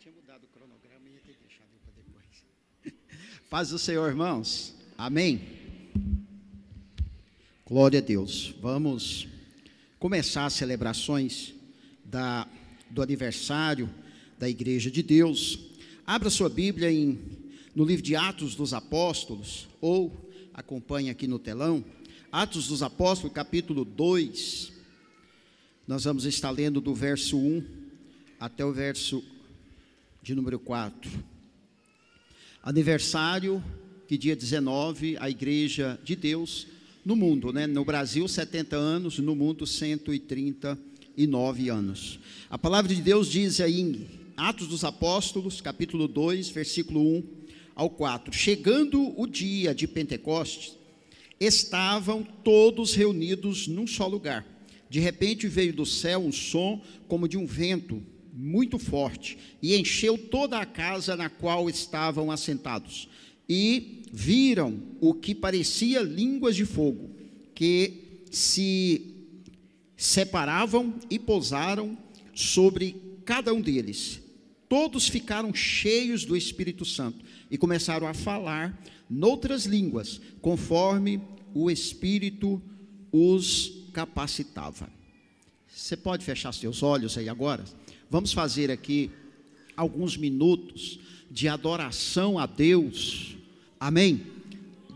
tinha mudado o cronograma e ia ter deixado para depois. Paz do Senhor, irmãos. Amém. Glória a Deus. Vamos começar as celebrações do aniversário da Igreja de Deus. Abra sua Bíblia no livro de Atos dos Apóstolos, ou acompanhe aqui no telão, Atos dos Apóstolos, capítulo 2. Nós vamos estar lendo do verso 1 até o verso de número 4. Aniversário, que dia 19, a Igreja de Deus no mundo, né? No Brasil 70 anos, no mundo 139 anos. A palavra de Deus diz aí em Atos dos Apóstolos, capítulo 2, versículo 1 ao 4. Chegando o dia de Pentecostes, estavam todos reunidos num só lugar. De repente veio do céu um som como de um vento muito forte, e encheu toda a casa na qual estavam assentados. E viram o que parecia línguas de fogo, que se separavam e pousaram sobre cada um deles. Todos ficaram cheios do Espírito Santo e começaram a falar noutras línguas, conforme o Espírito os capacitava. Você pode fechar seus olhos aí agora? Vamos fazer aqui alguns minutos de adoração a Deus, amém?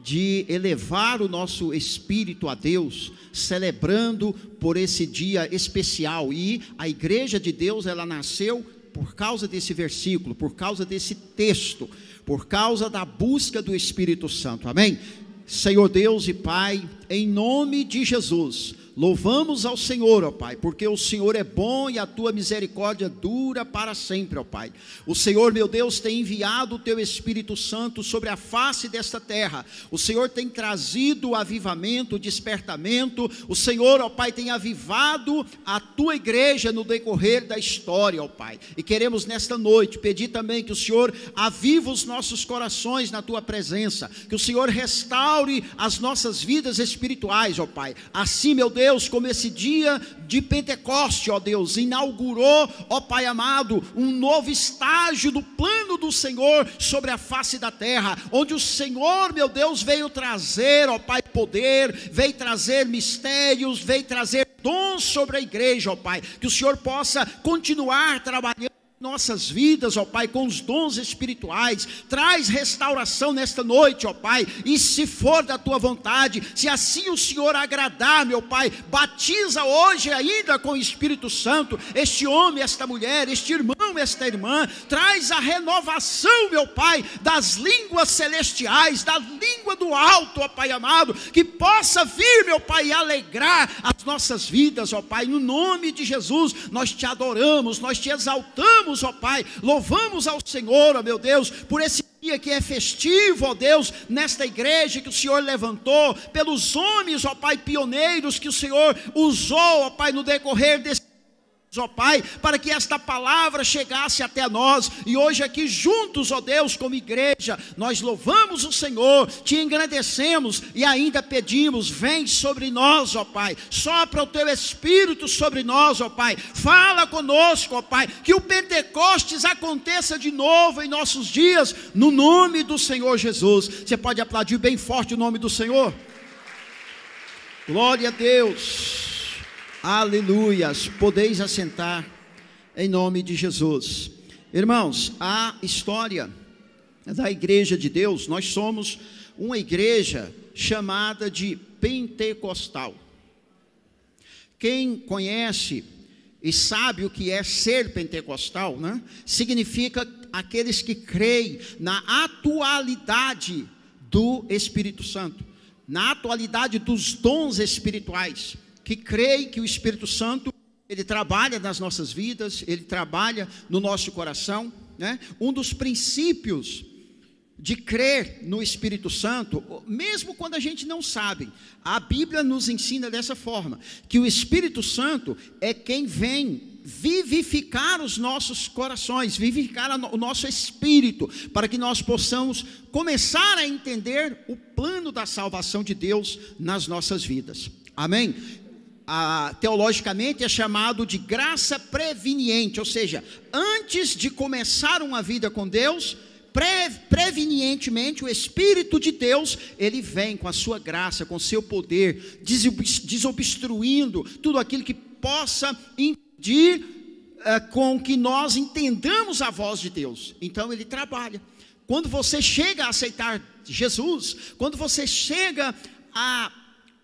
De elevar o nosso espírito a Deus, celebrando por esse dia especial. E a Igreja de Deus, ela nasceu por causa desse versículo, por causa desse texto, por causa da busca do Espírito Santo, amém? Senhor Deus e Pai, em nome de Jesus, louvamos ao Senhor, ó Pai, porque o Senhor é bom e a tua misericórdia dura para sempre, ó Pai. O Senhor, meu Deus, tem enviado o teu Espírito Santo sobre a face desta terra. O Senhor tem trazido o avivamento, o despertamento. O Senhor, ó Pai, tem avivado a tua igreja no decorrer da história, ó Pai. E queremos nesta noite pedir também que o Senhor aviva os nossos corações na tua presença, que o Senhor restaure as nossas vidas espirituais, ó Pai. Assim, meu Deus, como esse dia de Pentecoste, ó Deus, inaugurou, ó Pai amado, um novo estágio do plano do Senhor sobre a face da terra, onde o Senhor, meu Deus, veio trazer, ó Pai, poder, veio trazer mistérios, veio trazer dons sobre a igreja, ó Pai, que o Senhor possa continuar trabalhando nossas vidas, ó Pai, com os dons espirituais. Traz restauração nesta noite, ó Pai, e se for da tua vontade, se assim o Senhor agradar, meu Pai, batiza hoje ainda com o Espírito Santo este homem, esta mulher, este irmão, esta irmã. Traz a renovação, meu Pai, das línguas celestiais, da língua do alto, ó Pai amado, que possa vir, meu Pai, alegrar as nossas vidas, ó Pai. No nome de Jesus, nós te adoramos, nós te exaltamos, ó Pai, louvamos ao Senhor, ó meu Deus, por esse dia que é festivo, ó Deus, nesta igreja que o Senhor levantou, pelos homens, ó Pai, pioneiros que o Senhor usou, ó Pai, no decorrer desse, ó Pai, para que esta palavra chegasse até nós. E hoje aqui juntos, ó Deus, como igreja, nós louvamos o Senhor, te engrandecemos e ainda pedimos, vem sobre nós, ó Pai, sopra o teu Espírito sobre nós, ó Pai, fala conosco, ó Pai, que o Pentecostes aconteça de novo em nossos dias, no nome do Senhor Jesus. Você pode aplaudir bem forte o nome do Senhor? Glória a Deus. Aleluias, podeis assentar em nome de Jesus. Irmãos, a história da Igreja de Deus, nós somos uma igreja chamada de pentecostal. Quem conhece e sabe o que é ser pentecostal, né? Significa aqueles que creem na atualidade do Espírito Santo, na atualidade dos dons espirituais, que creem que o Espírito Santo, ele trabalha nas nossas vidas, ele trabalha no nosso coração, né? Um dos princípios de crer no Espírito Santo, mesmo quando a gente não sabe, a Bíblia nos ensina dessa forma, que o Espírito Santo é quem vem vivificar os nossos corações, vivificar o nosso espírito, para que nós possamos começar a entender o plano da salvação de Deus nas nossas vidas, amém? teologicamente é chamado de graça preveniente, ou seja, antes de começar uma vida com Deus, prevenientemente o Espírito de Deus, ele vem com a sua graça, com o seu poder, desobstruindo tudo aquilo que possa impedir com que nós entendamos a voz de Deus. Então ele trabalha. Quando você chega a aceitar Jesus, quando você chega a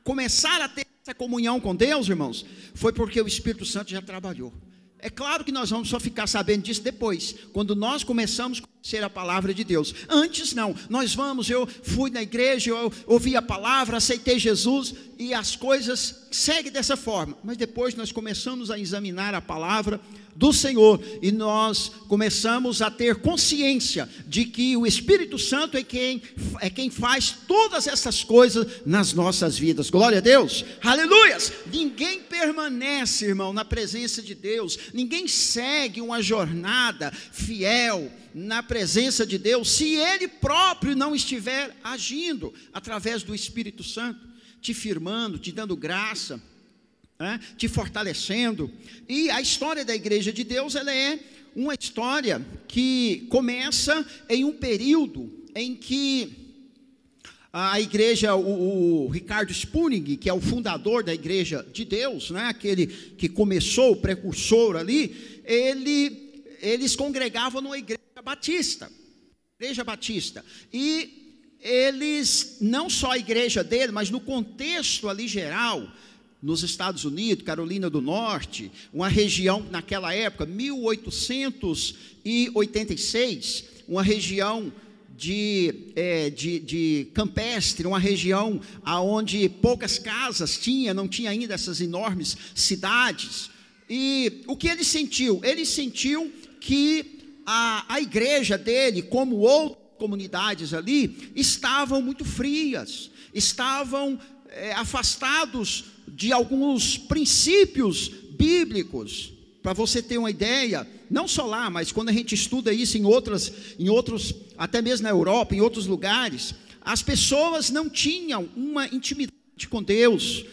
começar a ter essa comunhão com Deus, irmãos, foi porque o Espírito Santo já trabalhou. É claro que nós vamos só ficar sabendo disso depois, quando nós começamos a conhecer a palavra de Deus. Antes não, eu fui na igreja, eu ouvi a palavra, aceitei Jesus, e as coisas seguem dessa forma. Mas depois nós começamos a examinar a palavra do Senhor, e nós começamos a ter consciência de que o Espírito Santo é quem faz todas essas coisas nas nossas vidas. Glória a Deus, aleluias. Ninguém permanece, irmão, na presença de Deus, ninguém segue uma jornada fiel na presença de Deus, se ele próprio não estiver agindo através do Espírito Santo, te firmando, te dando graça, te fortalecendo. E a história da igreja de Deus, ela é uma história que começa em um período em que a igreja, o Ricardo Spurgeon, que é o fundador da igreja de Deus, aquele que começou, o precursor ali, eles congregavam numa igreja batista, e eles, não só a igreja dele, mas no contexto ali geral, nos Estados Unidos, Carolina do Norte, uma região naquela época, 1886, uma região de campestre, uma região onde poucas casas não tinha ainda essas enormes cidades. E o que ele sentiu? Ele sentiu que a igreja dele, como outras comunidades ali, estavam muito frias, estavam afastados de alguns princípios bíblicos. Para você ter uma ideia, não só lá, mas quando a gente estuda isso em outros, até mesmo na Europa, em outros lugares, as pessoas não tinham uma intimidade com Deus.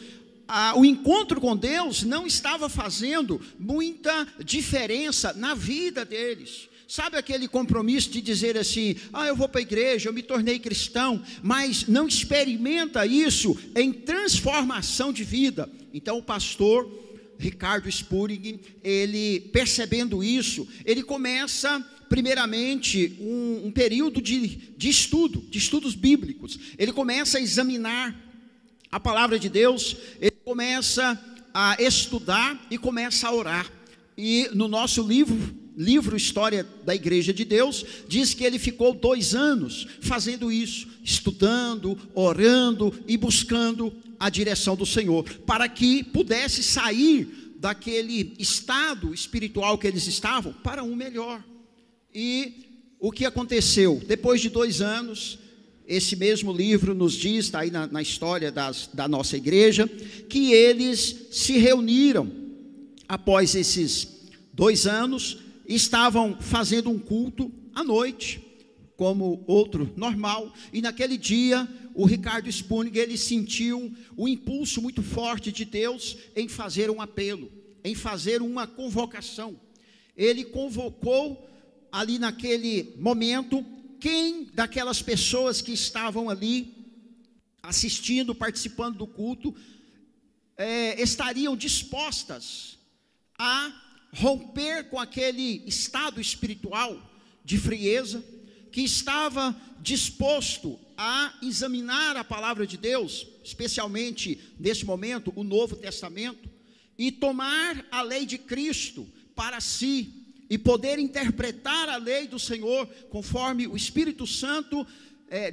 O encontro com Deus não estava fazendo muita diferença na vida deles. Sabe aquele compromisso de dizer assim, eu vou para a igreja, eu me tornei cristão, mas não experimenta isso em transformação de vida. Então o pastor Ricardo Spurgeon, ele percebendo isso, ele começa primeiramente um período de estudos bíblicos. Ele começa a examinar a palavra de Deus, ele começa a estudar e começa a orar. E no nosso livro História da Igreja de Deus, diz que ele ficou 2 anos fazendo isso, estudando, orando e buscando a direção do Senhor, para que pudesse sair daquele estado espiritual que eles estavam para um melhor. E o que aconteceu? Depois de 2 anos, esse mesmo livro nos diz, está aí na história da nossa igreja, que eles se reuniram após esses 2 anos, estavam fazendo um culto à noite, como outro normal, e naquele dia o Ricardo Spurgeon, ele sentiu um impulso muito forte de Deus em fazer um apelo, em fazer uma convocação. Ele convocou ali naquele momento, quem daquelas pessoas que estavam ali assistindo, participando do culto, estariam dispostas a romper com aquele estado espiritual de frieza, que estava disposto a examinar a palavra de Deus, especialmente nesse momento, o Novo Testamento, e tomar a lei de Cristo para si, e poder interpretar a lei do Senhor, conforme o Espírito Santo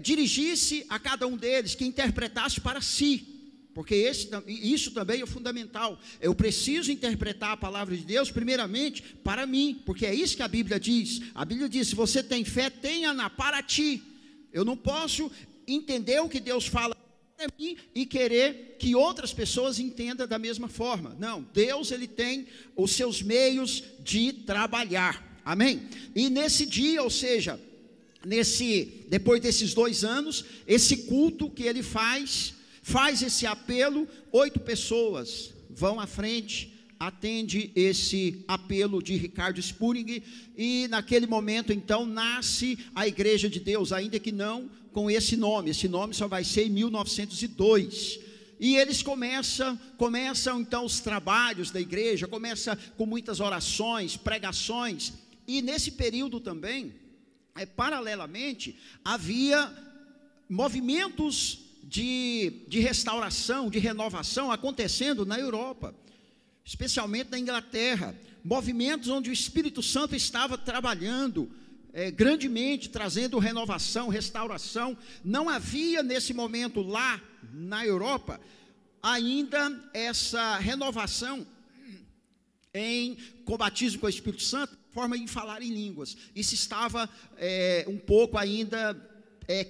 dirigisse a cada um deles, que interpretasse para si. Porque isso também é fundamental. Eu preciso interpretar a palavra de Deus primeiramente para mim, porque é isso que a Bíblia diz. A Bíblia diz, se você tem fé, tenha-na para ti. Eu não posso entender o que Deus fala para mim e querer que outras pessoas entendam da mesma forma. Não, Deus, ele tem os seus meios de trabalhar. Amém? E nesse dia, ou seja, depois desses 2 anos, esse culto que ele faz esse apelo, 8 pessoas vão à frente, atende esse apelo de Ricardo Spurgeon, e naquele momento então nasce a Igreja de Deus, ainda que não com esse nome só vai ser em 1902, e eles começam então os trabalhos da igreja, começa com muitas orações, pregações, e nesse período também, paralelamente, havia movimentos de restauração, de renovação acontecendo na Europa, especialmente na Inglaterra, movimentos onde o Espírito Santo estava trabalhando grandemente, trazendo renovação, restauração. Não havia nesse momento lá na Europa ainda essa renovação com batismo com o Espírito Santo, forma de falar em línguas. Isso estava um pouco ainda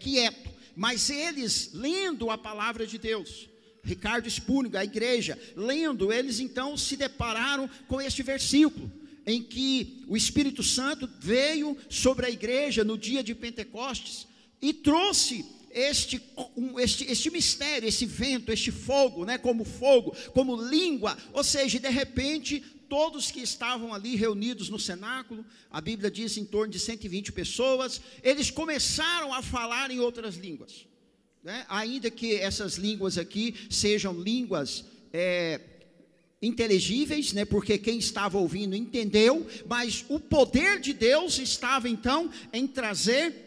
quieto, mas eles lendo a palavra de Deus, Ricardo Spurgeon, a igreja, lendo, eles então se depararam com este versículo, em que o Espírito Santo veio sobre a igreja no dia de Pentecostes, e trouxe este mistério, esse vento, este fogo, fogo, como língua, ou seja, de repente, todos que estavam ali reunidos no cenáculo, a Bíblia diz em torno de 120 pessoas, eles começaram a falar em outras línguas, ainda que essas línguas aqui sejam línguas inteligíveis, porque quem estava ouvindo entendeu, mas o poder de Deus estava então em trazer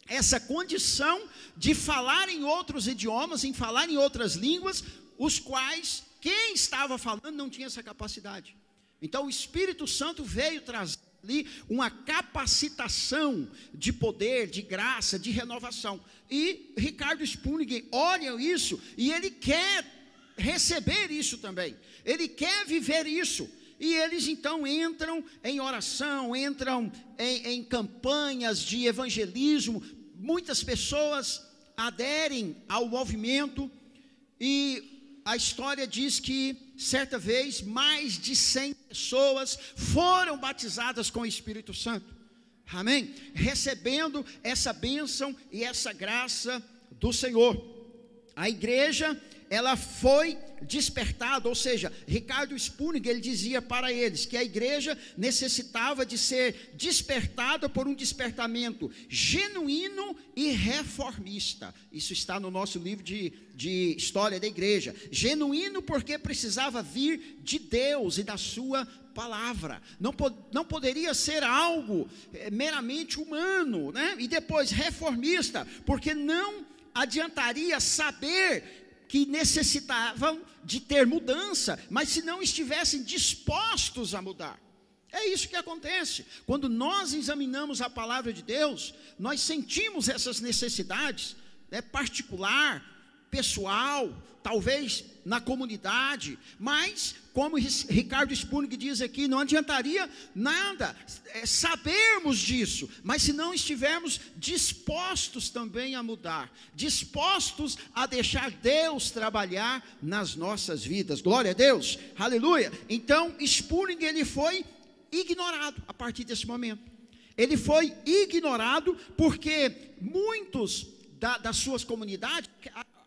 essa condição de falar em outros idiomas, em falar em outras línguas, os quais quem estava falando não tinha essa capacidade. Então o Espírito Santo veio trazer ali uma capacitação de poder, de graça, de renovação, e Ricardo Spurgeon olha isso, e ele quer receber isso também, ele quer viver isso, e eles então entram em oração, entram em campanhas de evangelismo, muitas pessoas aderem ao movimento, e a história diz que certa vez mais de 100 pessoas foram batizadas com o Espírito Santo, amém? Recebendo essa bênção e essa graça do Senhor. A igreja, ela foi despertada, ou seja, Ricardo Spurgeon, ele dizia para eles que a igreja necessitava de ser despertada por um despertamento genuíno e reformista. Isso está no nosso livro de história da igreja. Genuíno porque precisava vir de Deus e da sua palavra, não poderia ser algo meramente humano, e depois reformista, porque não adiantaria saber que necessitavam de ter mudança, mas se não estivessem dispostos a mudar. É isso que acontece, quando nós examinamos a palavra de Deus, nós sentimos essas necessidades, particular, pessoal, talvez na comunidade, mas como Ricardo Spurgeon diz aqui, não adiantaria nada sabermos disso, mas se não estivermos dispostos também a mudar, dispostos a deixar Deus trabalhar nas nossas vidas. Glória a Deus, aleluia. Então Spurgeon, ele foi ignorado a partir desse momento, ele foi ignorado porque muitos das suas comunidades,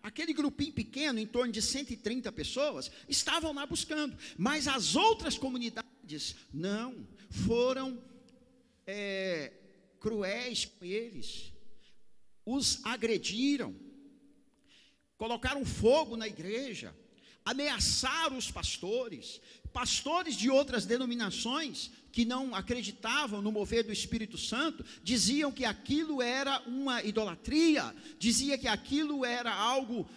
aquele grupinho pequeno, em torno de 130 pessoas, estavam lá buscando, mas as outras comunidades não, foram cruéis com eles, os agrediram, colocaram fogo na igreja, ameaçaram os pastores de outras denominações, que não acreditavam no mover do Espírito Santo, diziam que aquilo era uma idolatria, dizia que aquilo era algo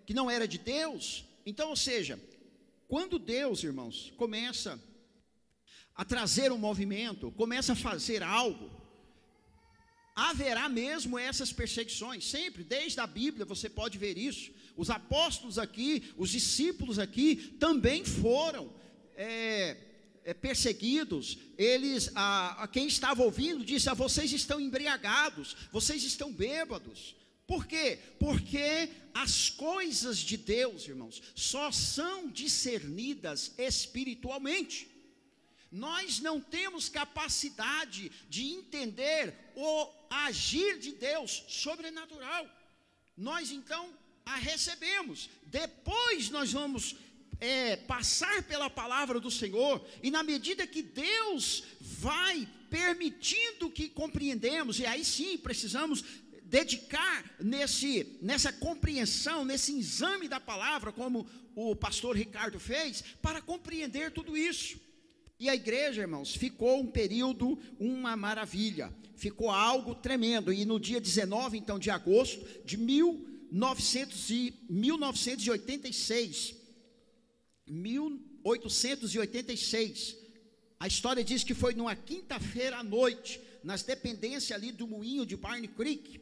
que não era de Deus. Então, ou seja, quando Deus, irmãos, começa a trazer um movimento, começa a fazer algo, haverá mesmo essas perseguições, sempre, desde a Bíblia você pode ver isso. Os apóstolos aqui, os discípulos aqui, também foram perseguidos. Eles, quem estava ouvindo disse: vocês estão embriagados, vocês estão bêbados. Por quê? Porque as coisas de Deus, irmãos, só são discernidas espiritualmente. Nós não temos capacidade de entender o agir de Deus sobrenatural. Nós então a recebemos, depois nós vamos passar pela palavra do Senhor, e na medida que Deus vai permitindo que compreendemos, e aí sim precisamos dedicar nessa compreensão, nesse exame da palavra, como o pastor Ricardo fez, para compreender tudo isso. E a igreja, irmãos, ficou um período, uma maravilha, ficou algo tremendo. E no dia 19, então, de agosto de 1886, a história diz que foi numa quinta-feira à noite, nas dependências ali do moinho de Barney Creek,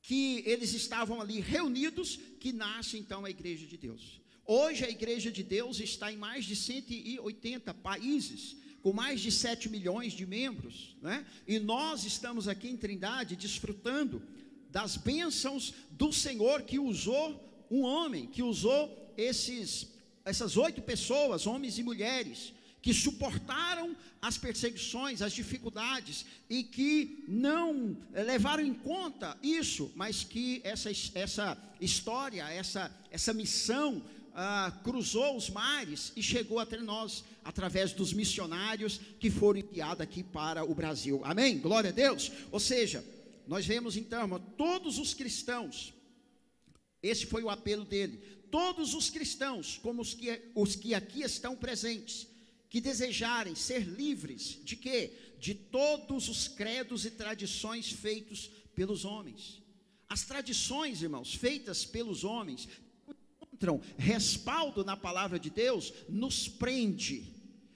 que eles estavam ali reunidos, que nasce então a Igreja de Deus. Hoje a Igreja de Deus está em mais de 180 países, com mais de 7 milhões de membros, né? E nós estamos aqui em Trindade desfrutando das bênçãos do Senhor, que usou um homem, que usou essas 8 pessoas, homens e mulheres, que suportaram as perseguições, as dificuldades, e que não levaram em conta isso, mas que essa história, essa missão cruzou os mares e chegou até nós, através dos missionários que foram enviados aqui para o Brasil. Amém? Glória a Deus. Ou seja, nós vemos então, todos os cristãos, esse foi o apelo dele, todos os cristãos, como os que aqui estão presentes, que desejarem ser livres de quê? De todos os credos e tradições feitos pelos homens. As tradições, irmãos, feitas pelos homens, encontram respaldo na palavra de Deus, nos prende,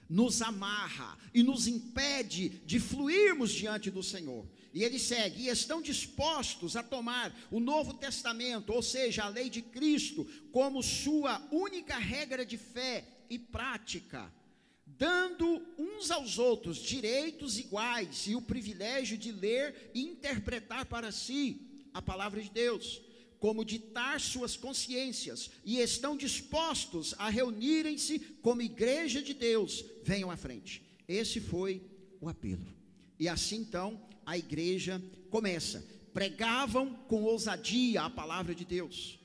nos amarra e nos impede de fluirmos diante do Senhor. E ele segue: e estão dispostos a tomar o Novo Testamento, ou seja, a lei de Cristo, como sua única regra de fé e prática, dando uns aos outros direitos iguais e o privilégio de ler e interpretar para si a palavra de Deus, como ditar suas consciências, e estão dispostos a reunirem-se como igreja de Deus. Venham à frente. Esse foi o apelo. E assim então a igreja começa. Pregavam com ousadia a palavra de Deus.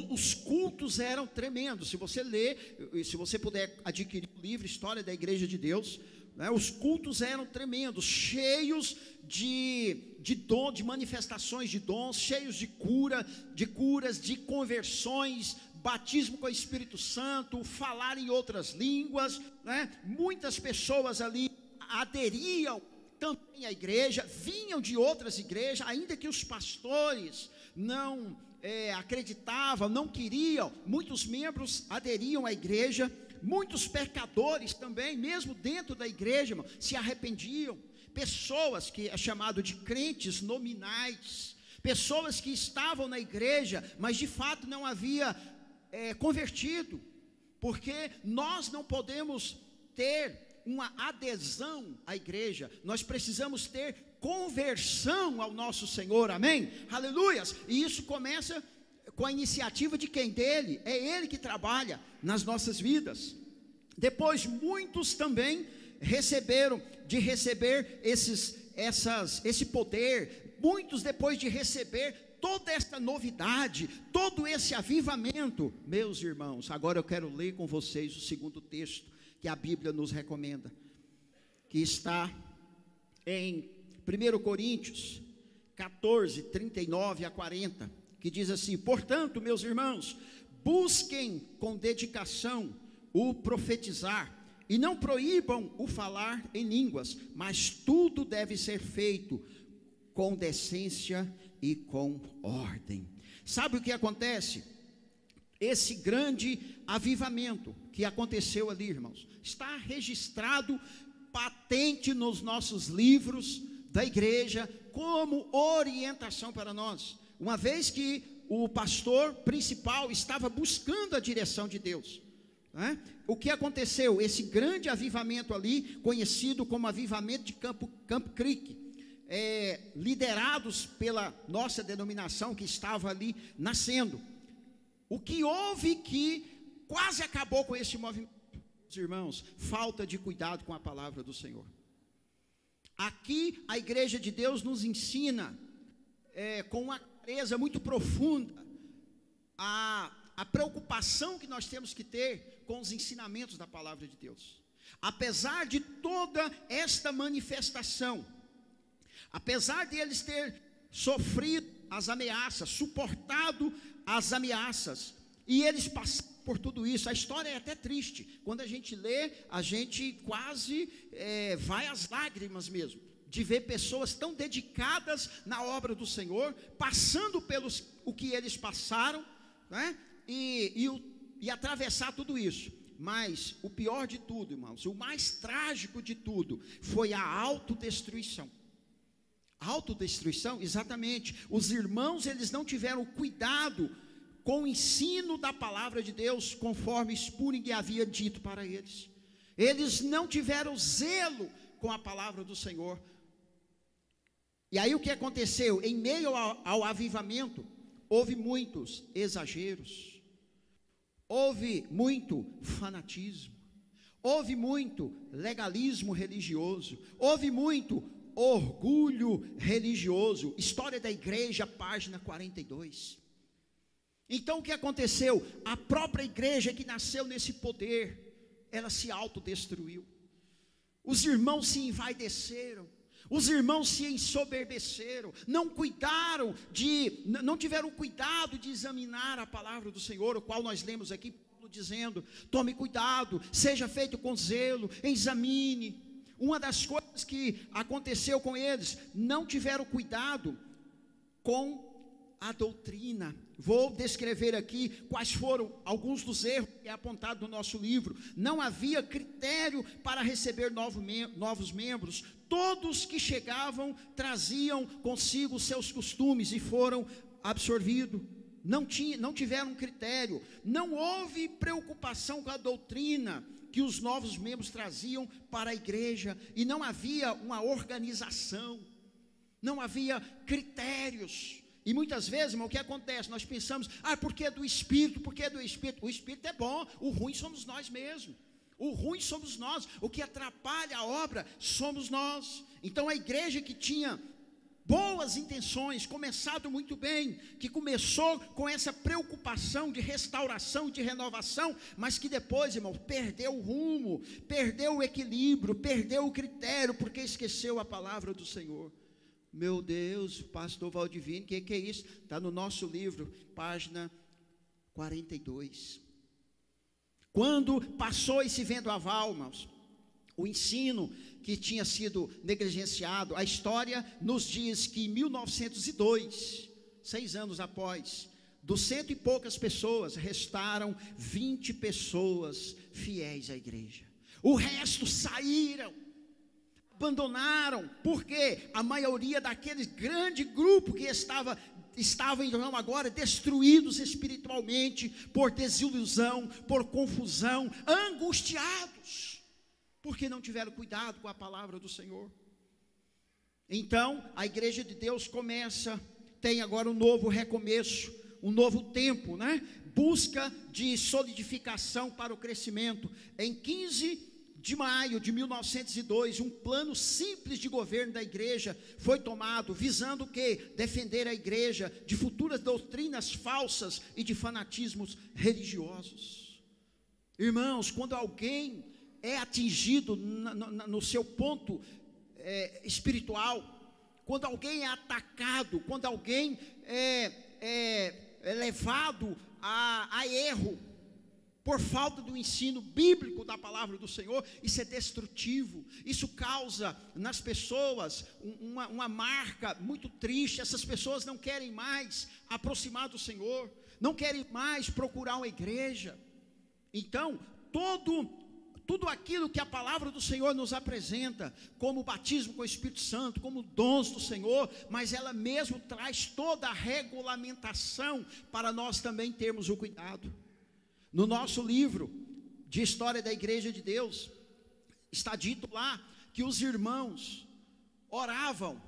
Os cultos eram tremendos. Se você ler, se você puder adquirir o livro História da Igreja de Deus, né, os cultos eram tremendos, cheios de manifestações de dons, cheios de curas, de conversões, batismo com o Espírito Santo, falar em outras línguas, né? Muitas pessoas ali aderiam também à igreja, vinham de outras igrejas, ainda que os pastores não acreditavam, não queriam, muitos membros aderiam à igreja. Muitos pecadores também, mesmo dentro da igreja, irmão, se arrependiam. Pessoas que é chamado de crentes nominais, pessoas que estavam na igreja, mas de fato não havia convertido, porque nós não podemos ter uma adesão à igreja, nós precisamos ter conversão ao nosso Senhor, amém? Aleluias! E isso começa com a iniciativa de quem? Dele. É Ele que trabalha nas nossas vidas. Depois muitos também receber esse poder. Muitos, depois de receber toda esta novidade, todo esse avivamento, meus irmãos, agora eu quero ler com vocês o segundo texto que a Bíblia nos recomenda, que está em 1 Coríntios 14, 39 a 40, que diz assim: portanto, meus irmãos, busquem com dedicação o profetizar, e não proíbam o falar em línguas, mas tudo deve ser feito com decência e com ordem. Sabe o que acontece? Esse grande avivamento que aconteceu ali, irmãos, está registrado, patente nos nossos livros da igreja, como orientação para nós. Uma vez que o pastor principal estava buscando a direção de Deus, né? O que aconteceu? Esse grande avivamento ali, conhecido como avivamento de Camp Creek, liderados pela nossa denominação que estava ali nascendo. O que houve que quase acabou com esse movimento, irmãos? Falta de cuidado com a palavra do Senhor. Aqui a igreja de Deus nos ensina com uma clareza muito profunda a a preocupação que nós temos que ter com os ensinamentos da palavra de Deus. Apesar de toda esta manifestação, apesar de eles ter sofrido as ameaças, suportado as ameaças, e eles passaram por tudo isso, a história é até triste. Quando a gente lê, a gente quase vai às lágrimas mesmo, de ver pessoas tão dedicadas na obra do Senhor, passando pelos o que eles passaram, né? E atravessar tudo isso. Mas o pior de tudo, irmãos, o mais trágico de tudo, foi a autodestruição. Autodestruição, exatamente. Os irmãos, eles não tiveram cuidado com o ensino da palavra de Deus, conforme Spurgeon havia dito para eles. Eles não tiveram zelo com a palavra do Senhor. E aí o que aconteceu? Em meio ao avivamento, houve muitos exageros, houve muito fanatismo, houve muito legalismo religioso, houve muito orgulho religioso. História da Igreja, página 42. Então o que aconteceu? A própria igreja que nasceu nesse poder, ela se autodestruiu. Os irmãos se envaideceram, os irmãos se ensoberbeceram, não tiveram cuidado de examinar a palavra do Senhor, o qual nós lemos aqui, Paulo dizendo: tome cuidado, seja feito com zelo, examine. Uma das coisas que aconteceu com eles, não tiveram cuidado com a doutrina. Vou descrever aqui quais foram alguns dos erros que é apontado no nosso livro. Não havia critério para receber novos membros. Todos que chegavam traziam consigo seus costumes e foram absorvidos. Não tiveram critério. Não houve preocupação com a doutrina que os novos membros traziam para a igreja, e não havia uma organização, não havia critérios. E muitas vezes, irmão, o que acontece? Nós pensamos, porque é do Espírito, porque é do Espírito. O Espírito é bom, o ruim somos nós mesmos. O ruim somos nós, o que atrapalha a obra somos nós. Então a igreja que tinha boas intenções, começado muito bem, que começou com essa preocupação de restauração, de renovação, mas que depois, irmão, perdeu o rumo, perdeu o equilíbrio, perdeu o critério, porque esqueceu a palavra do Senhor. Meu Deus, pastor Valdivino, que é isso? Está no nosso livro, página 42. Quando passou esse vendaval, irmãos, o ensino que tinha sido negligenciado, a história nos diz que em 1902, 6 anos após, dos 100 e poucas pessoas, restaram 20 pessoas fiéis à igreja. O resto saíram, abandonaram, porque a maioria daquele grande grupo que estavam então agora destruídos espiritualmente, por desilusão, por confusão, angustiados, porque não tiveram cuidado com a palavra do Senhor. Então a igreja de Deus tem agora um novo recomeço, um novo tempo, né? Busca de solidificação para o crescimento. Em 15 de maio de 1902, um plano simples de governo da igreja foi tomado, visando o quê? Defender a igreja de futuras doutrinas falsas e de fanatismos religiosos. Irmãos, quando alguém é atingido no seu ponto espiritual, quando alguém é atacado, quando alguém é levado a erro, por falta do ensino bíblico da palavra do Senhor, isso é destrutivo, isso causa nas pessoas uma marca muito triste. Essas pessoas não querem mais aproximar do Senhor, não querem mais procurar uma igreja. Então, tudo aquilo que a palavra do Senhor nos apresenta, como o batismo com o Espírito Santo, como dons do Senhor, mas ela mesmo traz toda a regulamentação para nós também termos o cuidado. No nosso livro de História da Igreja de Deus, está dito lá que os irmãos oravam.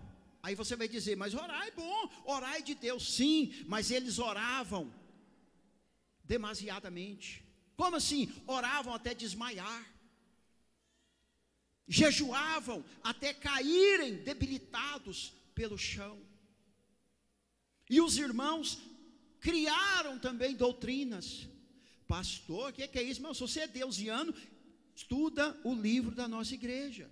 Aí você vai dizer, mas orar é bom, orar é de Deus, sim, mas eles oravam demasiadamente. Como assim? Oravam até desmaiar, jejuavam até caírem debilitados pelo chão. E os irmãos criaram também doutrinas. Pastor, o que é isso? Mas se você é deusiano, estuda o livro da nossa igreja,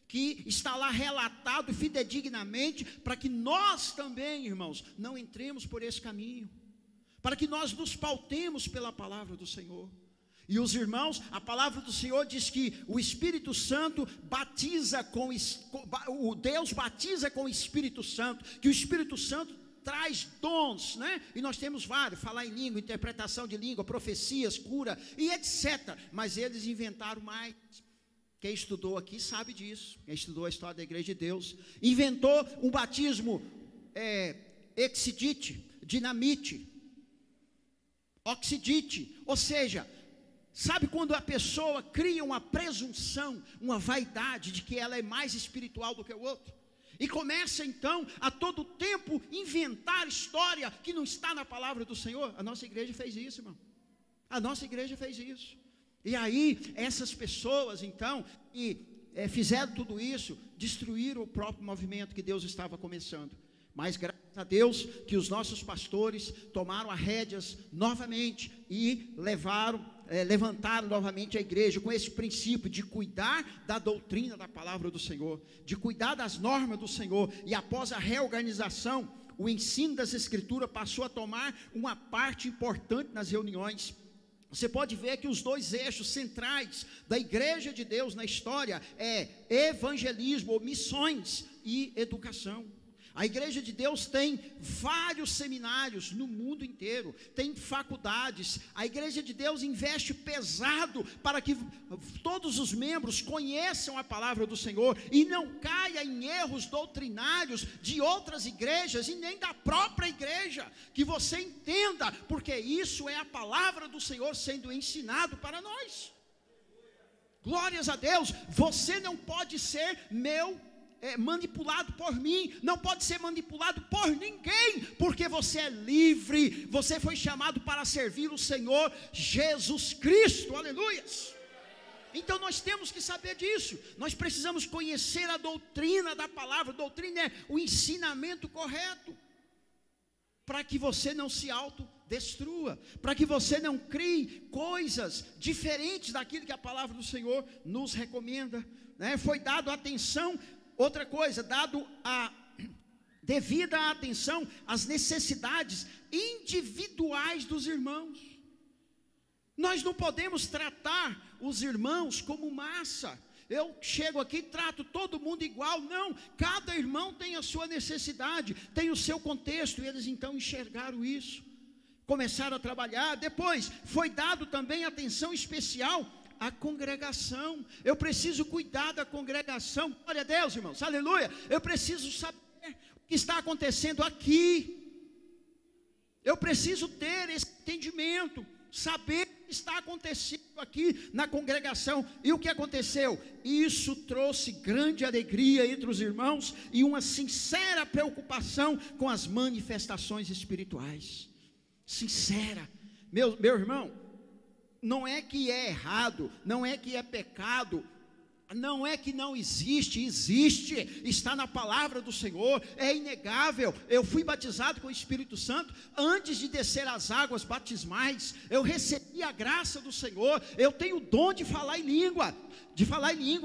que está lá relatado fidedignamente, para que nós também, irmãos, não entremos por esse caminho, para que nós nos pautemos pela palavra do Senhor. E os irmãos, a palavra do Senhor diz que o Espírito Santo batiza o Deus batiza com o Espírito Santo, que o Espírito Santo traz dons, né? E nós temos vários: falar em língua, interpretação de língua, profecias, cura e etc. Mas eles inventaram mais. Quem estudou aqui sabe disso. Quem estudou a história da Igreja de Deus inventou um batismo exidite, dinamite, oxidite, ou seja, sabe quando a pessoa cria uma presunção, uma vaidade de que ela é mais espiritual do que o outro, e começa então a todo tempo inventar história que não está na palavra do Senhor? A nossa igreja fez isso, irmão. A nossa igreja fez isso. E aí essas pessoas então que fizeram tudo isso, destruíram o próprio movimento que Deus estava começando. Mas graças a Deus que os nossos pastores tomaram as rédeas novamente e levantaram novamente a igreja com esse princípio de cuidar da doutrina da palavra do Senhor, de cuidar das normas do Senhor. E após a reorganização, o ensino das Escrituras passou a tomar uma parte importante nas reuniões. Você pode ver que os dois eixos centrais da Igreja de Deus na história é evangelismo, ou missões, e educação. A Igreja de Deus tem vários seminários no mundo inteiro, tem faculdades. A Igreja de Deus investe pesado para que todos os membros conheçam a palavra do Senhor e não caia em erros doutrinários de outras igrejas e nem da própria igreja. Que você entenda, porque isso é a palavra do Senhor sendo ensinado para nós. Glórias a Deus. Você não pode ser manipulado por mim, não pode ser manipulado por ninguém, porque você é livre, você foi chamado para servir o Senhor Jesus Cristo, aleluias. Então nós temos que saber disso, nós precisamos conhecer a doutrina da palavra. Doutrina é o ensinamento correto, para que você não se autodestrua, para que você não crie coisas diferentes daquilo que a palavra do Senhor nos recomenda, né? Foi dado atenção. Outra coisa, devida atenção às necessidades individuais dos irmãos. Nós não podemos tratar os irmãos como massa. Eu chego aqui e trato todo mundo igual. Não, cada irmão tem a sua necessidade, tem o seu contexto, e eles então enxergaram isso, começaram a trabalhar. Depois, foi dado também atenção especial a congregação. Eu preciso cuidar da congregação. Glória a Deus, irmãos, aleluia. Eu preciso saber o que está acontecendo aqui. Eu preciso ter esse entendimento, saber o que está acontecendo aqui na congregação. E o que aconteceu? Isso trouxe grande alegria entre os irmãos e uma sincera preocupação com as manifestações espirituais. Sincera. Meu irmão, não é que é errado, não é que é pecado, não é que não existe, existe, está na palavra do Senhor, é inegável. Eu fui batizado com o Espírito Santo antes de descer as águas batismais. Eu recebi a graça do Senhor, eu tenho o dom de falar em língua.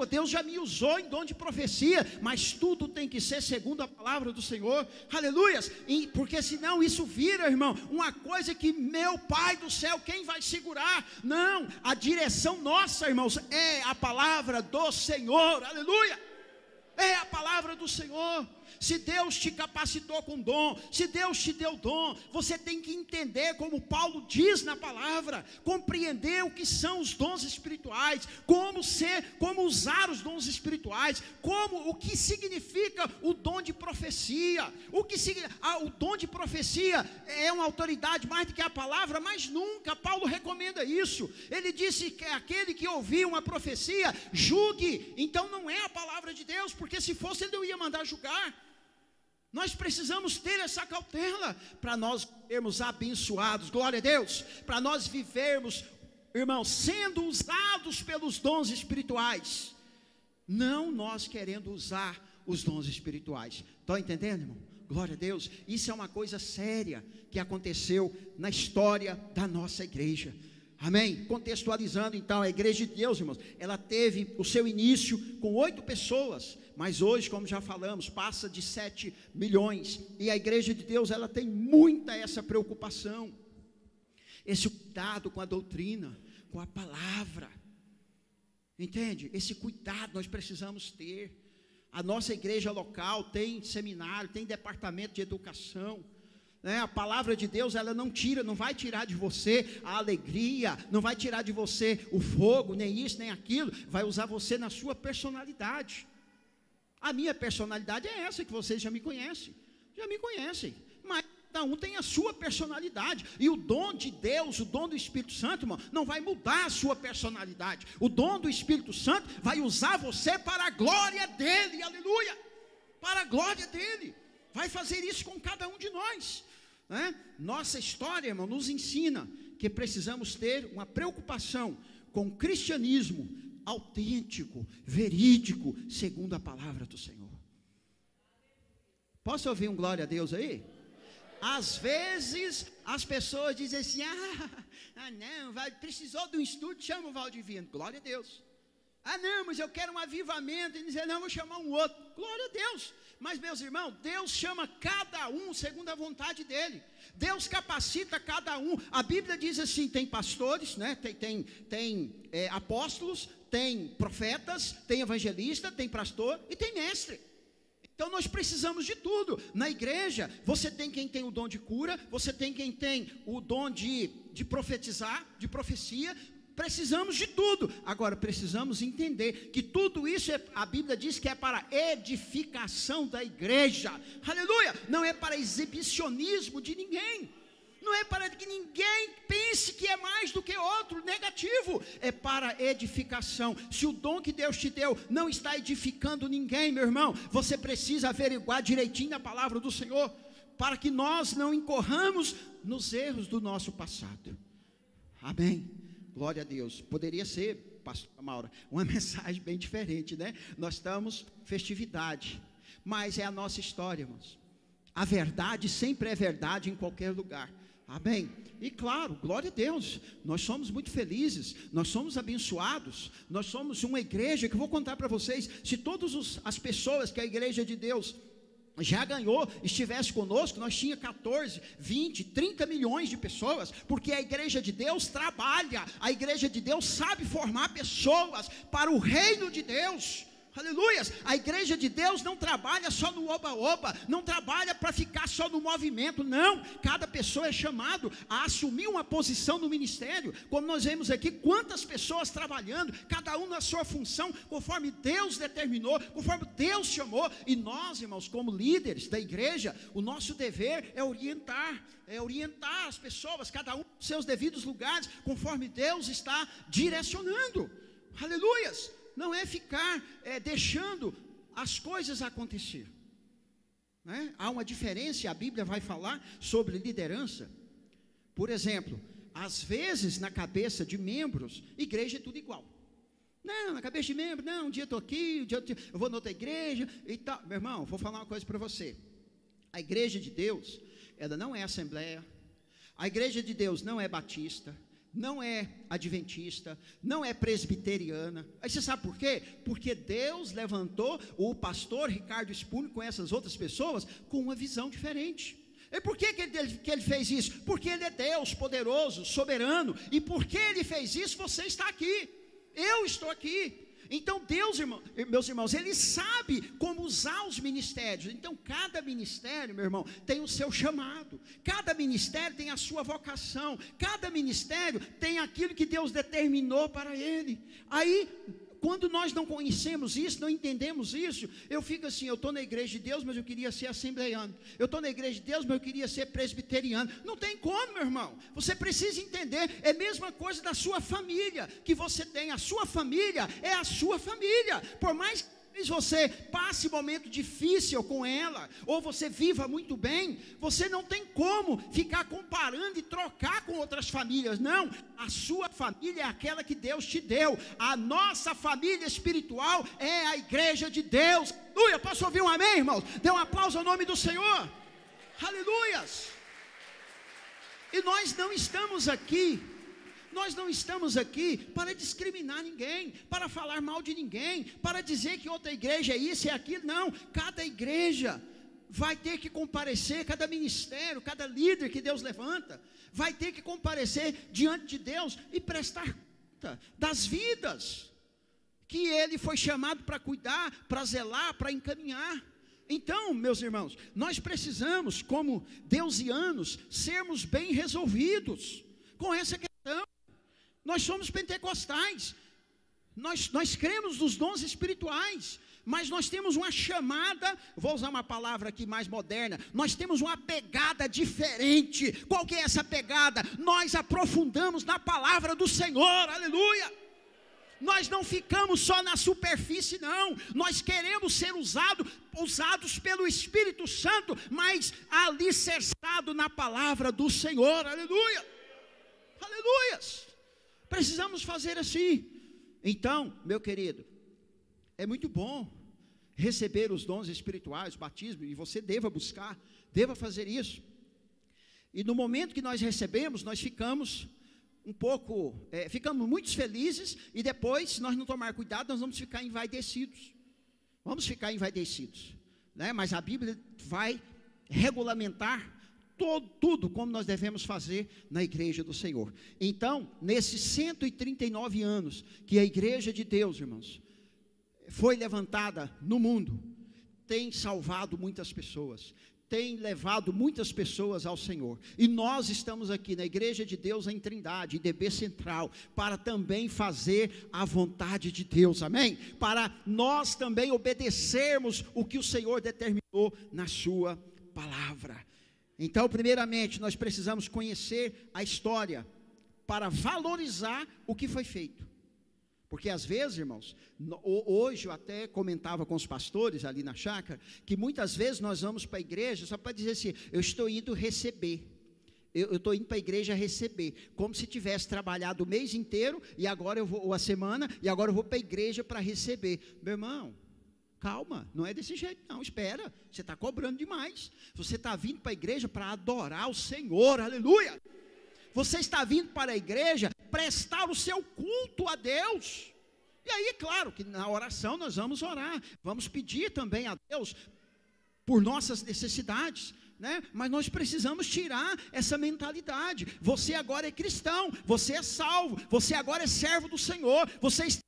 Deus já me usou em dom de profecia, mas tudo tem que ser segundo a palavra do Senhor, aleluias. Porque senão isso vira, irmão, uma coisa que, meu Pai do céu, quem vai segurar? Não, a direção nossa, irmãos, é a palavra do Senhor, aleluia. É a palavra do Senhor. Se Deus te capacitou com dom, se Deus te deu dom, você tem que entender, como Paulo diz na palavra, compreender o que são os dons espirituais, como usar os dons espirituais, o que significa o dom de profecia. O dom de profecia é uma autoridade mais do que a palavra, mas nunca Paulo recomenda isso. Ele disse que aquele que ouvir uma profecia, julgue. Então não é a palavra de Deus, porque se fosse ele não ia mandar julgar. Nós precisamos ter essa cautela para nós sermos abençoados, glória a Deus, para nós vivermos, irmãos, sendo usados pelos dons espirituais, não nós querendo usar os dons espirituais. Estão entendendo, irmão? Glória a Deus. Isso é uma coisa séria que aconteceu na história da nossa igreja. Amém? Contextualizando então, a igreja de Deus, irmãos, ela teve o seu início com 8 pessoas, mas hoje, como já falamos, passa de 7 milhões, e a igreja de Deus, ela tem muita essa preocupação, esse cuidado com a doutrina, com a palavra, entende? Esse cuidado nós precisamos ter. A nossa igreja local tem seminário, tem departamento de educação, né? A palavra de Deus, ela não vai tirar de você a alegria, não vai tirar de você o fogo, nem isso, nem aquilo, vai usar você na sua personalidade. A minha personalidade é essa, que vocês já me conhecem, mas cada um tem a sua personalidade, e o dom de Deus, o dom do Espírito Santo, irmão, não vai mudar a sua personalidade. O dom do Espírito Santo vai usar você para a glória dele, aleluia, para a glória dele, vai fazer isso com cada um de nós, né? Nossa história, irmão, nos ensina que precisamos ter uma preocupação com o cristianismo autêntico, verídico, segundo a palavra do Senhor. Posso ouvir um glória a Deus aí? Às vezes as pessoas dizem assim: não, precisou de um estudo, chama o Valdivino. Glória a Deus. Não, mas eu quero um avivamento. E dizer: não, vou chamar um outro. Glória a Deus. Mas, meus irmãos, Deus chama cada um segundo a vontade dele. Deus capacita cada um. A Bíblia diz assim: tem pastores, né? tem apóstolos, tem profetas, tem evangelista, tem pastor e tem mestre. Então nós precisamos de tudo. Na igreja, você tem quem tem o dom de cura, você tem quem tem o dom de profetizar, de profecia. Precisamos de tudo. Agora, precisamos entender que tudo isso, a Bíblia diz que é para edificação da igreja. Aleluia! Não é para exibicionismo de ninguém. Não é para que ninguém pense que é mais do que outro, negativo. É para edificação. Se o dom que Deus te deu não está edificando ninguém, meu irmão, você precisa averiguar direitinho a palavra do Senhor, para que nós não incorramos nos erros do nosso passado. Amém? Glória a Deus. Poderia ser, pastor Maura, uma mensagem bem diferente, né? Nós estamos festividade, mas é a nossa história, irmãos. A verdade sempre é verdade em qualquer lugar. Amém? E claro, glória a Deus, nós somos muito felizes, nós somos abençoados, nós somos uma igreja que eu vou contar para vocês. Se todas as pessoas que a igreja de Deus já ganhou, estivesse conosco, nós tinha 14, 20, 30 milhões de pessoas, porque a igreja de Deus trabalha, a igreja de Deus sabe formar pessoas para o reino de Deus. Aleluias. A igreja de Deus não trabalha só no oba-oba, não trabalha para ficar só no movimento, não. Cada pessoa é chamado a assumir uma posição no ministério, como nós vemos aqui, quantas pessoas trabalhando, cada um na sua função, conforme Deus determinou, conforme Deus chamou. E nós, irmãos, como líderes da igreja, o nosso dever é orientar as pessoas, cada um nos seus devidos lugares, conforme Deus está direcionando. Aleluias. Não é ficar deixando as coisas acontecer, né? Há uma diferença, a Bíblia vai falar sobre liderança. Por exemplo, às vezes na cabeça de membros, igreja é tudo igual. Não, na cabeça de membro, não, um dia eu estou aqui, um dia eu vou na outra igreja e tal. Meu irmão, vou falar uma coisa para você. A igreja de Deus, ela não é assembleia. A igreja de Deus não é batista, não é adventista, não é presbiteriana. Aí você sabe por quê? Porque Deus levantou o pastor Ricardo Spurgeon com essas outras pessoas com uma visão diferente. E por que ele fez isso? Porque ele é Deus poderoso, soberano. E porque ele fez isso, você está aqui, eu estou aqui. Então Deus, meus irmãos, Ele sabe como usar os ministérios. Então cada ministério, meu irmão, tem o seu chamado. Cada ministério tem a sua vocação. Cada ministério tem aquilo que Deus determinou para ele. Aí, quando nós não conhecemos isso, não entendemos isso, eu fico assim: eu estou na igreja de Deus, mas eu queria ser assembleiano. Eu estou na igreja de Deus, mas eu queria ser presbiteriano. Não tem como, meu irmão. Você precisa entender. É a mesma coisa da sua família que você tem. A sua família é a sua família. Por mais que você passe momento difícil com ela, ou você viva muito bem, você não tem como ficar comparando e trocar com outras famílias. Não, a sua família é aquela que Deus te deu. A nossa família espiritual é a igreja de Deus. Aleluia. Posso ouvir um amém, irmãos? Dê um aplauso ao nome do Senhor. Aleluias! E nós não estamos aqui para discriminar ninguém, para falar mal de ninguém, para dizer que outra igreja é isso e é aquilo. Não, cada igreja vai ter que comparecer, cada ministério, cada líder que Deus levanta, vai ter que comparecer diante de Deus e prestar conta das vidas que ele foi chamado para cuidar, para zelar, para encaminhar. Então, meus irmãos, nós precisamos, como deusianos, sermos bem resolvidos com essa questão. Nós somos pentecostais, nós cremos nos dons espirituais, mas nós temos uma chamada, vou usar uma palavra aqui mais moderna, nós temos uma pegada diferente. Qual que é essa pegada? Nós aprofundamos na palavra do Senhor, aleluia. Nós não ficamos só na superfície, não. Nós queremos ser usados pelo Espírito Santo, mas alicerçado na palavra do Senhor, aleluia. Aleluias. Precisamos fazer assim. Então, meu querido, é muito bom receber os dons espirituais, o batismo, e você deva buscar, deva fazer isso. E no momento que nós recebemos, nós ficamos ficamos muito felizes, e depois, se nós não tomar cuidado, nós vamos ficar envaidecidos. Né? Mas a Bíblia vai regulamentar tudo como nós devemos fazer na igreja do Senhor. Então, nesses 139 anos que a igreja de Deus, irmãos, foi levantada no mundo, tem salvado muitas pessoas, tem levado muitas pessoas ao Senhor. E nós estamos aqui na igreja de Deus em Trindade, IDB Central, para também fazer a vontade de Deus, amém? Para nós também obedecermos o que o Senhor determinou na sua palavra. Então, primeiramente, nós precisamos conhecer a história para valorizar o que foi feito. Porque às vezes, irmãos, hoje eu até comentava com os pastores ali na chácara, que muitas vezes nós vamos para a igreja só para dizer assim, eu estou indo receber, eu estou indo para a igreja receber, como se tivesse trabalhado o mês inteiro, e agora eu vou, ou a semana, e agora eu vou para a igreja para receber. Meu irmão, calma, não é desse jeito não, espera, você está cobrando demais. Você está vindo para a igreja para adorar o Senhor, aleluia. Você está vindo para a igreja prestar o seu culto a Deus. E aí, claro, que na oração nós vamos orar, vamos pedir também a Deus por nossas necessidades, né? Mas nós precisamos tirar essa mentalidade. Você agora é cristão, você é salvo, você agora é servo do Senhor, você está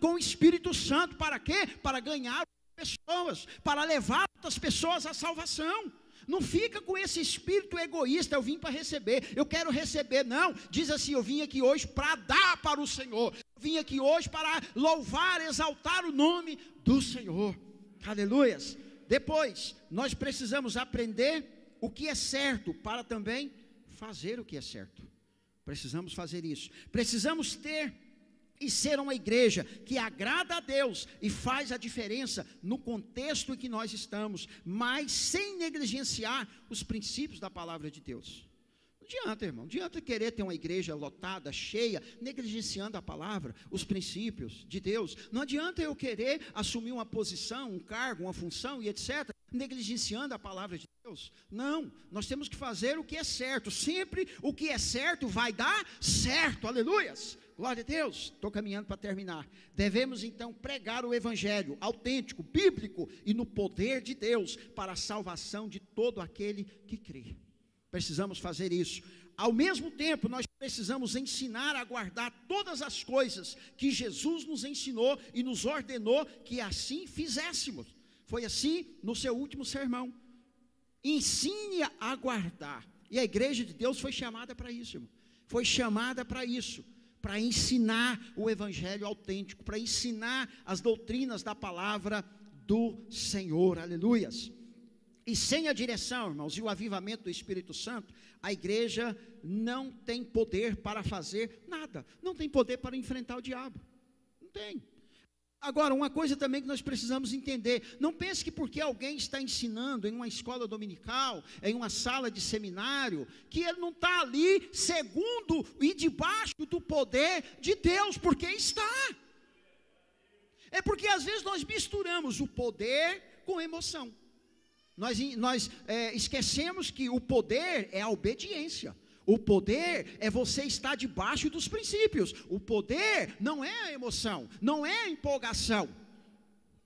com o Espírito Santo, para quê? Para ganhar pessoas, para levar outras pessoas à salvação. Não fica com esse espírito egoísta, eu vim para receber, eu quero receber, não. Diz assim, eu vim aqui hoje para dar para o Senhor, eu vim aqui hoje para louvar, exaltar o nome do Senhor, aleluias. Depois, nós precisamos aprender o que é certo, para também fazer o que é certo. Precisamos fazer isso, precisamos ter e ser uma igreja que agrada a Deus e faz a diferença no contexto em que nós estamos, mas sem negligenciar os princípios da palavra de Deus. Não adianta, irmão, não adianta querer ter uma igreja lotada, cheia, negligenciando a palavra, os princípios de Deus. Não adianta eu querer assumir uma posição, um cargo, uma função e etc., negligenciando a palavra de Deus. Não, nós temos que fazer o que é certo. Sempre o que é certo vai dar certo, aleluias. Glória a Deus, estou caminhando para terminar. Devemos então pregar o evangelho autêntico, bíblico e no poder de Deus para a salvação de todo aquele que crê. Precisamos fazer isso. Ao mesmo tempo, nós precisamos ensinar a guardar todas as coisas que Jesus nos ensinou e nos ordenou que assim fizéssemos. Foi assim no seu último sermão. Ensine a guardar. E a igreja de Deus foi chamada para isso, irmão. Foi chamada para isso, para ensinar o evangelho autêntico, para ensinar as doutrinas da palavra do Senhor, aleluias. E sem a direção, irmãos, e o avivamento do Espírito Santo, a igreja não tem poder para fazer nada, não tem poder para enfrentar o diabo, não tem. Agora, uma coisa também que nós precisamos entender, não pense que porque alguém está ensinando em uma escola dominical, em uma sala de seminário, que ele não está ali segundo e debaixo do poder de Deus, porque está. É porque às vezes nós misturamos o poder com emoção. Nós esquecemos que o poder é a obediência. O poder é você estar debaixo dos princípios. O poder não é a emoção, não é a empolgação.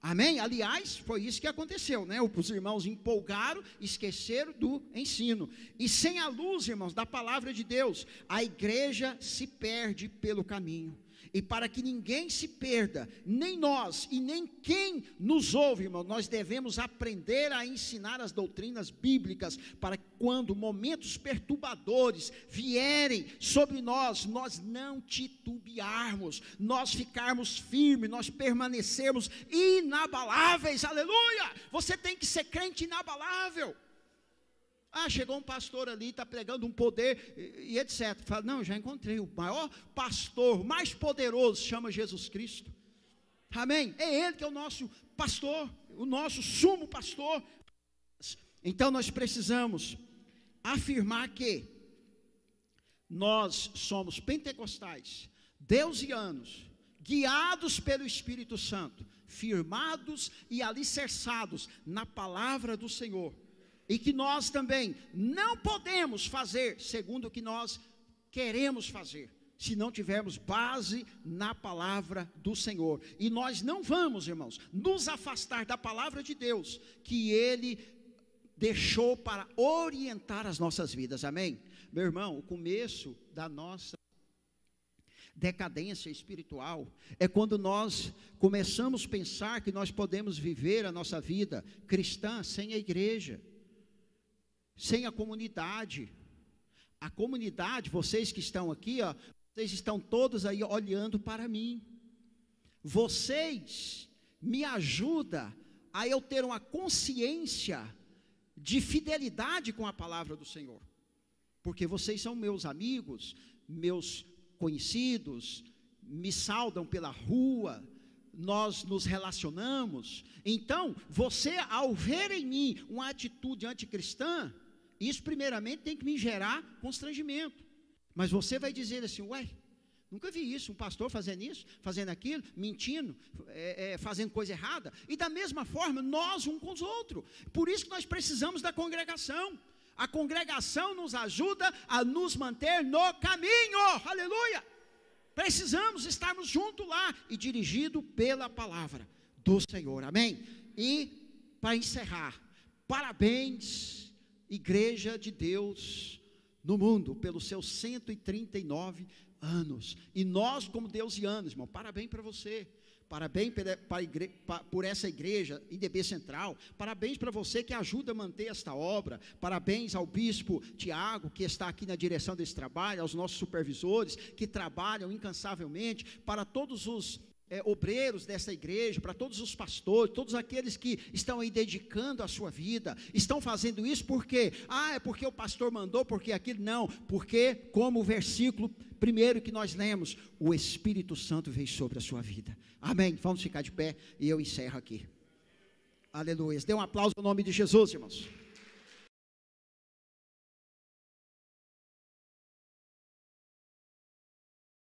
Amém? Aliás, foi isso que aconteceu, né? Os irmãos empolgaram, esqueceram do ensino. E sem a luz, irmãos, da palavra de Deus, a igreja se perde pelo caminho. E para que ninguém se perda, nem nós e nem quem nos ouve, irmão, nós devemos aprender a ensinar as doutrinas bíblicas, para que quando momentos perturbadores vierem sobre nós, nós não titubearmos, nós ficarmos firmes, nós permanecermos inabaláveis, aleluia. Você tem que ser crente inabalável. Chegou um pastor ali, está pregando um poder e etc. Fala, não, já encontrei o maior pastor, mais poderoso, chama Jesus Cristo. Amém? É Ele que é o nosso pastor, o nosso sumo pastor. Então nós precisamos afirmar que nós somos pentecostais, deusianos, guiados pelo Espírito Santo, firmados e alicerçados na palavra do Senhor. E que nós também não podemos fazer segundo o que nós queremos fazer, se não tivermos base na palavra do Senhor. E nós não vamos, irmãos, nos afastar da palavra de Deus, que Ele deixou para orientar as nossas vidas, amém? Meu irmão, o começo da nossa decadência espiritual é quando nós começamos a pensar que nós podemos viver a nossa vida cristã sem a igreja, sem a comunidade. A comunidade, vocês que estão aqui, vocês estão todos aí olhando para mim. Vocês me ajudam a eu ter uma consciência de fidelidade com a palavra do Senhor. Porque vocês são meus amigos, meus conhecidos, me saudam pela rua, nós nos relacionamos. Então, você ao ver em mim uma atitude anticristã, isso primeiramente tem que me gerar constrangimento. Mas você vai dizer assim, nunca vi isso, um pastor fazendo isso, fazendo aquilo, mentindo, fazendo coisa errada. E da mesma forma, nós um com os outros. Por isso que nós precisamos da congregação. A congregação nos ajuda a nos manter no caminho, aleluia. Precisamos estarmos juntos lá e dirigido pela palavra do Senhor, amém? E para encerrar, parabéns, Igreja de Deus no mundo, pelos seus 139 anos. E nós, como deusianos, irmão, parabéns para você. Parabéns por essa igreja, IDB Central. Parabéns para você que ajuda a manter esta obra. Parabéns ao bispo Tiago, que está aqui na direção desse trabalho, aos nossos supervisores, que trabalham incansavelmente, para todos os obreiros dessa igreja, para todos os pastores, todos aqueles que estão aí dedicando a sua vida, estão fazendo isso porque, é porque o pastor mandou, porque aquilo, não, porque como o versículo primeiro que nós lemos, o Espírito Santo veio sobre a sua vida, amém? Vamos ficar de pé e eu encerro aqui, aleluia, dê um aplauso no nome de Jesus, irmãos.